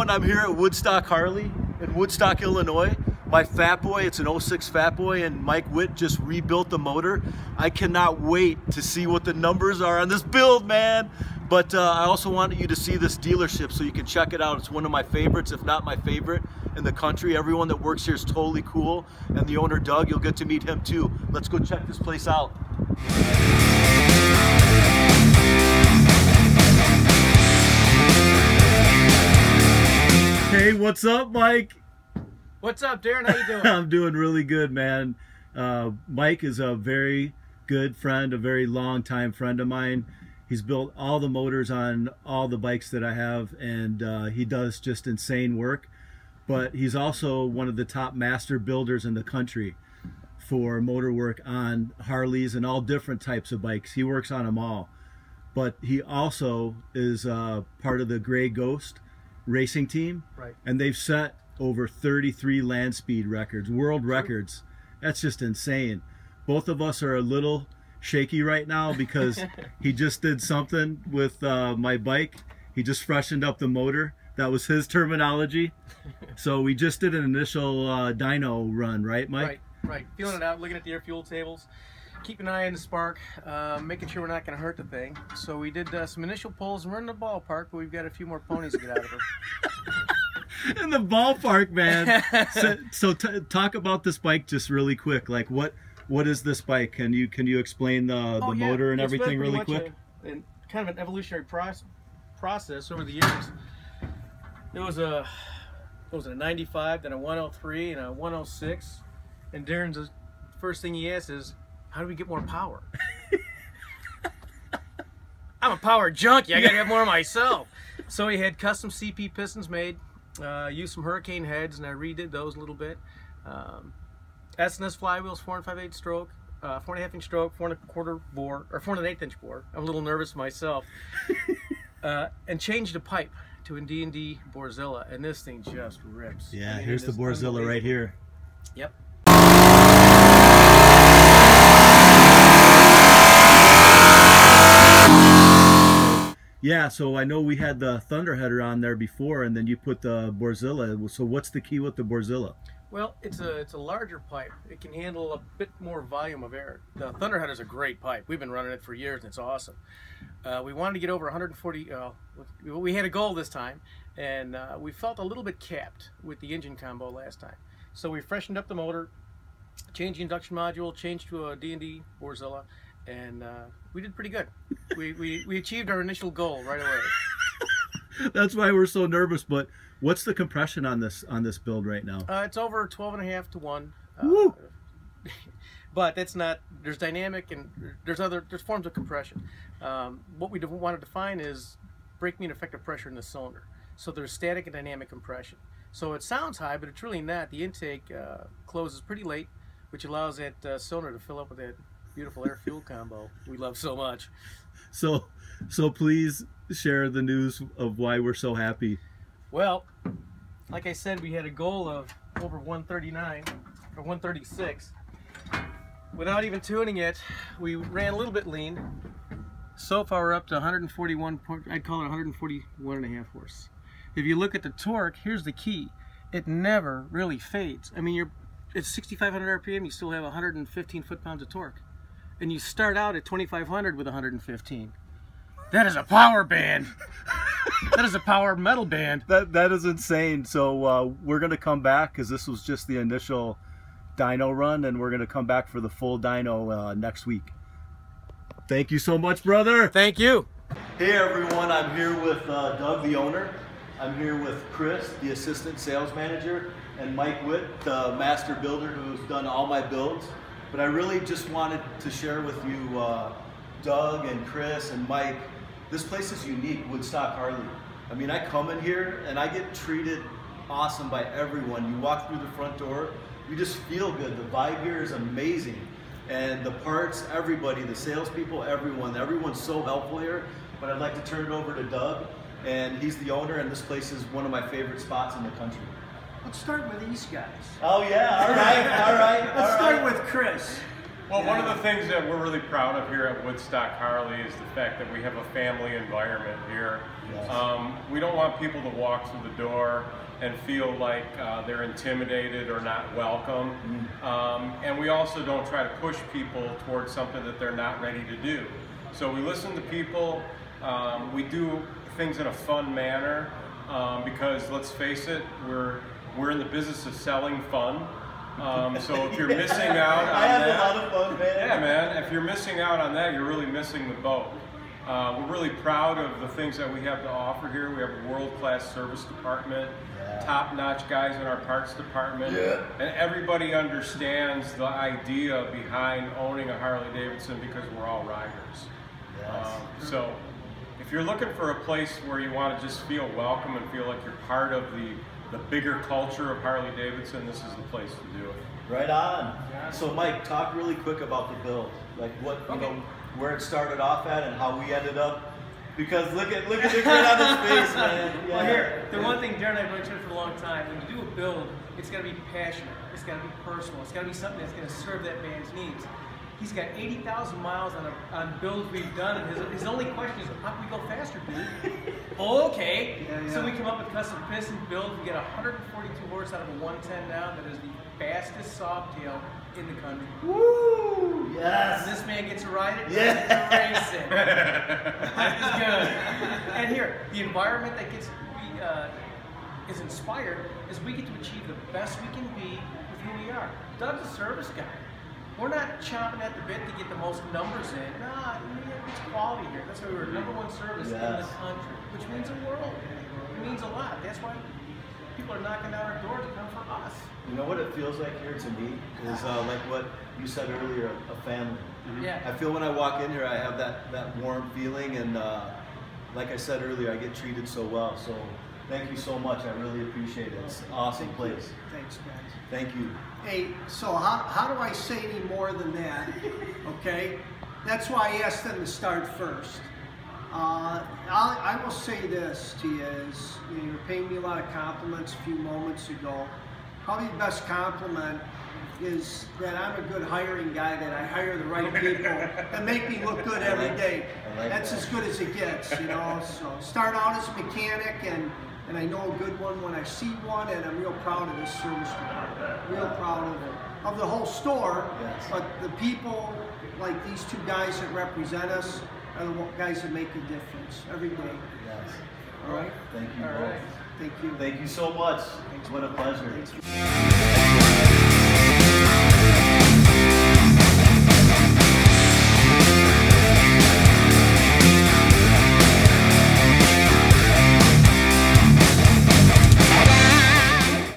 everyone, I'm here at Woodstock Harley in Woodstock, Illinois. My Fat Boy, it's an 06 Fat Boy, and Mike Witt just rebuilt the motor. I cannot wait to see what the numbers are on this build, man. But I also wanted you to see this dealership so you can check it out. It's one of my favorites, if not my favorite in the country. Everyone that works here is totally cool. And the owner, Doug, you'll get to meet him too. Let's go check this place out. Hey, what's up, Mike? What's up, Darrin? How you doing? I'm doing really good, man. Mike is a very good friend, a very long time friend of mine. He's built all the motors on all the bikes that I have, and he does just insane work. But he's also one of the top master builders in the country for motor work on Harleys and all different types of bikes. He works on them all. But he also is part of the Gray Ghost racing team, right? And they've set over 33 land speed records, world records. That's just insane. Both of us are a little shaky right now because he just did something with my bike. He just freshened up the motor. That was his terminology. So we just did an initial dyno run, right, Mike? Right. Feeling it out, looking at the air fuel tables, keep an eye on the spark, making sure we're not going to hurt the thing. So we did some initial pulls, and we're in the ballpark, but we've got a few more ponies to get out of her. In the ballpark, man. So talk about this bike just really quick. Like, what is this bike? Can you explain the motor and everything really quick? Kind of an evolutionary process over the years. It was a 95, then a 103, and a 106. And Darrin's first thing he asks is, how do we get more power? I'm a power junkie. I gotta have more myself. So he had custom CP pistons made. Used some Hurricane heads, and I redid those a little bit. S&S flywheels, 4 5/8 stroke, 4.5 inch stroke, 4 1/4 bore, or 4 1/8 inch bore. I'm a little nervous myself. And changed the pipe to a D&D Borzilla, and this thing just rips. Yeah, here's the Borzilla right here. Yep. Yeah, so I know we had the Thunderheader on there before, and then you put the Borzilla. So what's the key with the Borzilla? Well, it's a larger pipe. It can handle a bit more volume of air. The Thunderheader is a great pipe. We've been running it for years, and it's awesome. We wanted to get over 140. We had a goal this time, and we felt a little bit capped with the engine combo last time. So we freshened up the motor, changed the induction module, changed to a D&D Borzilla, and we did pretty good. We achieved our initial goal right away. That's why we're so nervous. But what's the compression on this build right now? It's over 12.5 to 1. Woo! But that's not. There's dynamic and there's forms of compression. What we want to define is brake mean effective pressure in the cylinder. So there's static and dynamic compression. So it sounds high, but it's really not. The intake closes pretty late, which allows that cylinder to fill up with that beautiful air fuel combo we love so much. So please share the news of why we're so happy. Well, like I said, we had a goal of over 139 or 136. Without even tuning it, we ran a little bit lean. So far we're up to 141. I'd call it 141.5 horse. If you look at the torque, here's the key. It never really fades. I mean, it's 6,500 RPM. You still have 115 foot-pounds of torque. And you start out at 2,500 with 115. That is a power band. That is a power metal band. That is insane. So we're gonna come back because this was just the initial dyno run, and we're gonna come back for the full dyno next week. Thank you so much, brother. Thank you. Hey everyone, I'm here with Doug, the owner. I'm here with Chris, the assistant sales manager, and Mike Witt, the master builder who's done all my builds. But I really just wanted to share with you, Doug and Chris and Mike, this place is unique, Woodstock Harley. I mean, I come in here and I get treated awesome by everyone. You walk through the front door, you just feel good. The vibe here is amazing. And the parts, everybody, the salespeople, everyone's so helpful here. But I'd like to turn it over to Doug, and he's the owner, and this place is one of my favorite spots in the country. Let's start with these guys. Oh yeah, all right. Let's start with Chris. Well, one of the things that we're really proud of here at Woodstock Harley is the fact that we have a family environment here. Yes. We don't want people to walk through the door and feel like they're intimidated or not welcome. And we also don't try to push people towards something that they're not ready to do. So we listen to people, we do things in a fun manner, because let's face it, we're in the business of selling fun. So if you're missing out on I have a lot of fun, man. Yeah, man, if you're missing out on that, you're really missing the boat. We're really proud of the things that we have to offer here. We have a world-class service department, top-notch guys in our parts department, and everybody understands the idea behind owning a Harley-Davidson because we're all riders. So if you're looking for a place where you want to just feel welcome and feel like you're part of the bigger culture of Harley-Davidson, this is the place to do it. Right on. So Mike, talk really quick about the build. Like what, you know, where it started off at and how we ended up. Because look at the grin on his face, man. Yeah. Well, here, the one thing Darrin and I have mentioned for a long time, when you do a build, it's got to be passionate, it's got to be personal, it's got to be something that's going to serve that man's needs. He's got 80,000 miles on builds we've done, and his only question is, how can we go faster, dude? Okay. So we come up with custom piston builds. We get 142 horse out of a 110 now. That is the fastest sawtail in the country. Woo! Yes. And this man gets to ride it. Yeah. Race it. That is good. And here, the environment that is inspired is we get to achieve the best we can be with who we are. Doug's a service guy. We're not chomping at the bit to get the most numbers in. Nah, it's quality here. That's why we're #1 service in the country, which means the world. It means a lot. That's why people are knocking down our door to come for us. You know what it feels like here to me is like what you said earlier, a family. I feel when I walk in here, I have that warm feeling, and like I said earlier, I get treated so well. So thank you so much. I really appreciate it. It's an awesome place. Thanks, guys. Thank you. Hey, so how do I say any more than that? Okay, that's why I asked them to start first. I will say this to you is, you were paying me a lot of compliments a few moments ago. Probably the best compliment is that I'm a good hiring guy, that I hire the right people that make me look good every day. That's as good as it gets, you know. So start out as a mechanic, and I know a good one when I see one, and I'm real proud of this service department. Real proud of the whole store, but the people like these two guys that represent us are the guys that make a difference every day. All right. Thank you both. Thank you. Thank you so much. What a pleasure.